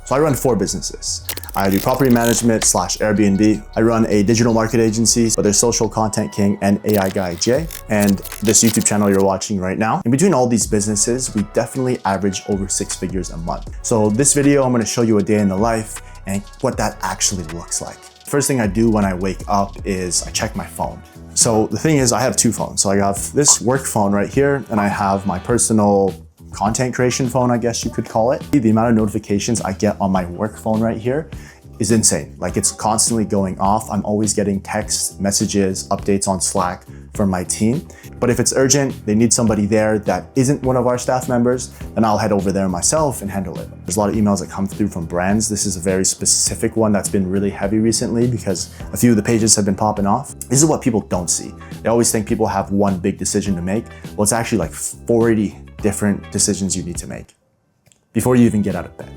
So I run 4 businesses. I do property management / Airbnb. I run a digital market agency, but there's Social Content King and AI Guy Jay, and this YouTube channel you're watching right now. In between all these businesses, we definitely average over 6 figures a month. So this video, I'm gonna show you a day in the life and what that actually looks like. First thing I do when I wake up is I check my phone. So the thing is, I have 2 phones. So I have this work phone right here, and I have my personal content creation phone, I guess you could call it. The amount of notifications I get on my work phone right here is insane. Like, it's constantly going off. I'm always getting texts, messages, updates on Slack from my team. But if it's urgent, they need somebody there that isn't one of our staff members, then I'll head over there myself and handle it. There's a lot of emails that come through from brands. This is a very specific one that's been really heavy recently because a few of the pages have been popping off. This is what people don't see. They always think people have one big decision to make. Well, it's actually like 40 different decisions you need to make before you even get out of bed.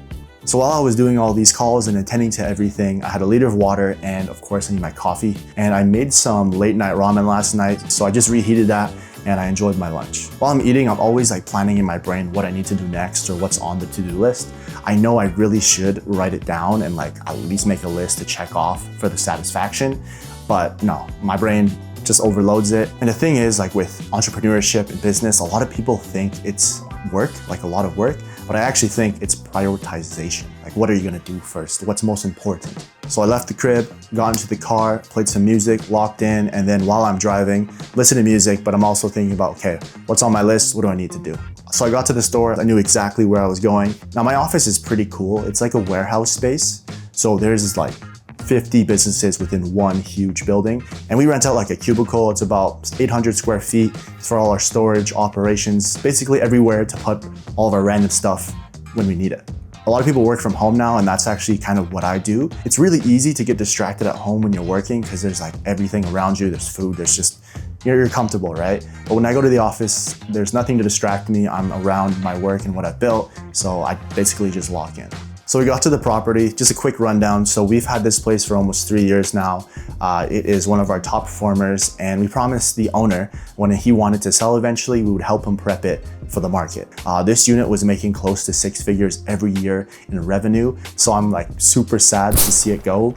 So while I was doing all these calls and attending to everything, I had a liter of water and of course I need my coffee. And I made some late night ramen last night. So I just reheated that and I enjoyed my lunch. While I'm eating, I'm always like planning in my brain what I need to do next or what's on the to-do list. I know I really should write it down and like at least make a list to check off for the satisfaction, but no, my brain just overloads it. And the thing is, like with entrepreneurship and business, a lot of people think it's work, like a lot of work, but I actually think it's prioritization. Like, what are you gonna do first? What's most important? So I left the crib, got into the car, played some music, locked in, and then while I'm driving, listen to music, but I'm also thinking about, okay, what's on my list? What do I need to do? So I got to the store, I knew exactly where I was going. Now my office is pretty cool. It's like a warehouse space. So there's like 50 businesses within one huge building. And we rent out like a cubicle. It's about 800 square feet for all our storage operations, basically everywhere to put all of our random stuff when we need it. A lot of people work from home now, and that's actually kind of what I do. It's really easy to get distracted at home when you're working because there's like everything around you. There's food, there's just, you're comfortable, right? But when I go to the office, there's nothing to distract me. I'm around my work and what I've built. So I basically just lock in. So we got to the property, just a quick rundown. So we've had this place for almost 3 years now. It is one of our top performers, and we promised the owner when he wanted to sell eventually, we would help him prep it for the market. This unit was making close to 6 figures every year in revenue. So I'm like super sad to see it go.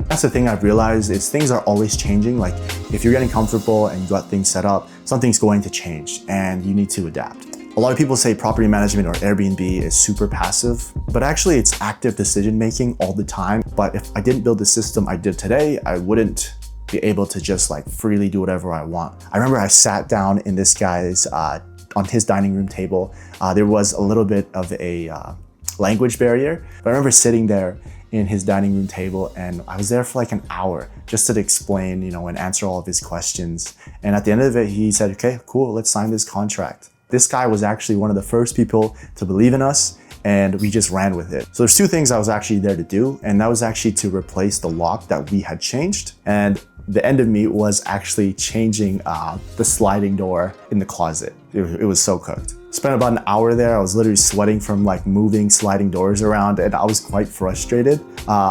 That's the thing I've realized is things are always changing. Like if you're getting comfortable and you got things set up, something's going to change and you need to adapt. A lot of people say property management or Airbnb is super passive, but actually it's active decision making all the time. But if I didn't build the system I did today, I wouldn't be able to just like freely do whatever I want. I remember I sat down in this guy's, on his dining room table. There was a little bit of a language barrier, but I remember sitting there in his dining room table and I was there for like an hour just to explain, and answer all of his questions. And at the end of it, he said, okay, cool, let's sign this contract. This guy was actually one of the first people to believe in us, and we just ran with it. So there's 2 things I was actually there to do, and that was actually to replace the lock that we had changed. And the end of me was actually changing the sliding door in the closet. It was so cooked. Spent about an hour there. I was literally sweating from like moving sliding doors around, and I was quite frustrated.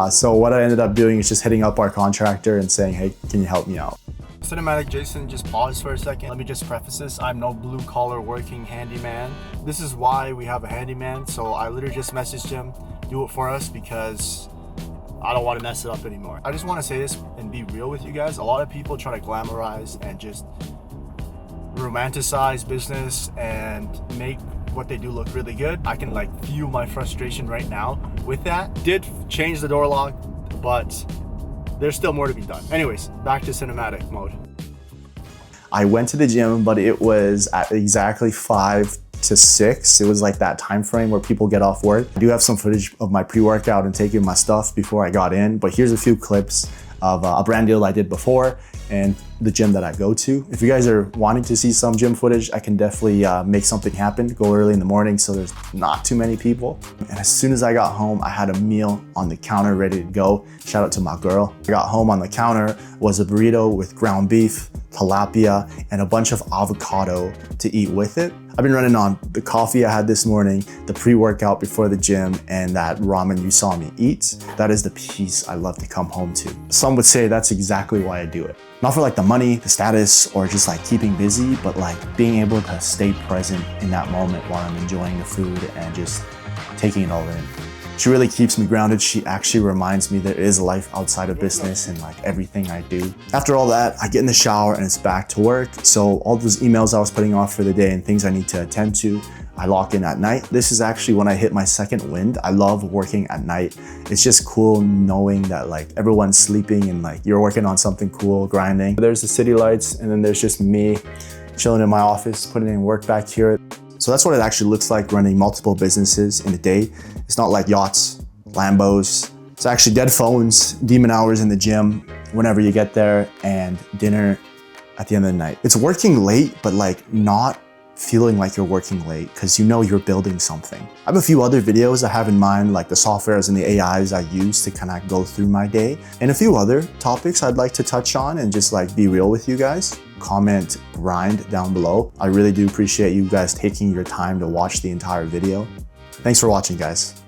So what I ended up doing is just hitting up our contractor and saying, hey, can you help me out? Cinematic Jason, just pause for a second. Let me just preface this. I'm no blue collar working handyman. This is why we have a handyman. So I literally just messaged him, do it for us because I don't want to mess it up anymore. I just want to say this and be real with you guys. A lot of people try to glamorize and just romanticize business and make what they do look really good. I can like feel my frustration right now with that. Did change the door lock, but there's still more to be done. Anyways, back to cinematic mode. I went to the gym, but it was at exactly 5 to 6. It was like that time frame where people get off work. I do have some footage of my pre-workout and taking my stuff before I got in, but here's a few clips of a brand deal I did before and the gym that I go to. If you guys are wanting to see some gym footage, I can definitely make something happen. Go early in the morning so there's not too many people. And as soon as I got home, I had a meal on the counter ready to go. Shout out to my girl. I got home, on the counter was a burrito with ground beef, tilapia, and a bunch of avocado to eat with it. I've been running on the coffee I had this morning, the pre-workout before the gym, and that ramen you saw me eat. That is the piece I love to come home to. Some would say that's exactly why I do it. Not for like the money, the status, or just like keeping busy, but like being able to stay present in that moment while I'm enjoying the food and just taking it all in. She really keeps me grounded. She actually reminds me there is a life outside of business and like everything I do. After all that, I get in the shower and it's back to work. So all those emails I was putting off for the day and things I need to attend to, I lock in at night. This is actually when I hit my second wind. I love working at night. It's just cool knowing that like everyone's sleeping and like you're working on something cool, grinding. There's the city lights and then there's just me chilling in my office, putting in work back here. So that's what it actually looks like running multiple businesses in a day. It's not like yachts, lambos. It's actually dead phones, demon hours in the gym whenever you get there, and dinner at the end of the night. It's working late, but like not feeling like you're working late because you know you're building something. I have a few other videos I have in mind, like the softwares and the AIs I use to kind of go through my day, and a few other topics I'd like to touch on and just like be real with you guys. Comment grind down below. I really do appreciate you guys taking your time to watch the entire video. Thanks for watching, guys.